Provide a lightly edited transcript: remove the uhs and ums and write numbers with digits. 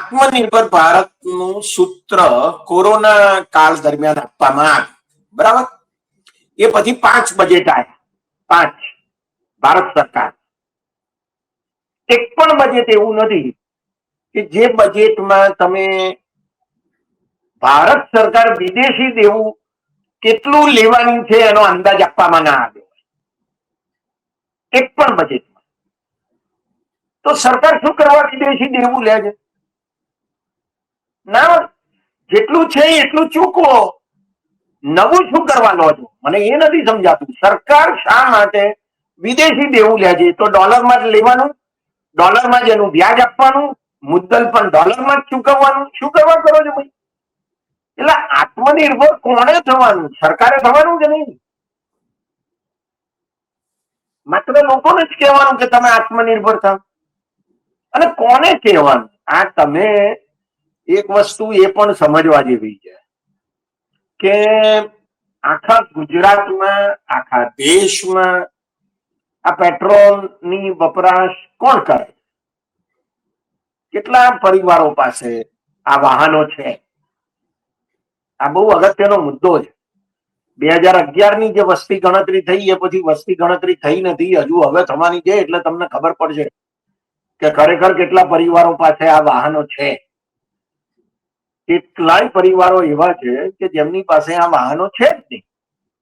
આત્મનિર્ભર ભારતનું સૂત્ર કોરોના કાળ દરમિયાન આપવામાં આવ્યું, બરાબર? એ પછી 5 બજેટ આવ્યા, 5 ભારત સરકાર. એક પણ બજેટ એવું નથી કે જે બજેટમાં તમે ભારત સરકાર વિદેશી દેવું કેટલું લેવાની છે એનો અંદાજ આપવામાં ના આવ્યો. એક પણ બજેટમાં. તો સરકાર શું કરવા વિદેશી દેવું લે છે? ના, જેટલું છે એટલું ચૂકવો, નવું શું કરવા લો છો? મને એ નથી સમજાતું. સરકાર શા માટે વિદેશી દેવું લે છે? તો ડોલરમાં જ લેવાનું, ડોલરમાં જ એનું વ્યાજ આપવાનું, મુદ્દલ પણ ડોલરમાં જ ચૂકવવાનું. શું કરવા કરો છો ભાઈ? એટલે આત્મનિર્ભર કોણે થવાનું? સરકારે થવાનું કે નહીં? માત્ર લોકોને જ કહેવાનું કે તમે આત્મનિર્ભર થાવ. અને કોને કહેવાનું? આ તમે એક વસ્તુ એ પણ સમજવા જેવી છે કે આખા ગુજરાતમાં, આખા દેશમાં આ પેટ્રોલની વપરાશ કોણ કરે? કેટલા પરિવારો પાસે આ વાહનો છે? આ બહુ અગત્યનો મુદ્દો છે. 2011 ની જે વસ્તી ગણતરી થઈ એ પછી વસ્તી ગણતરી થઈ નથી, હજુ હવે થવાની છે. એટલે તમને ખબર પડશે કે ખરેખર કેટલા પરિવારો પાસે આ વાહનો છે. કેટલાય પરિવારો એવા છે કે જેમની પાસે આ વાહનો છે જ નહીં.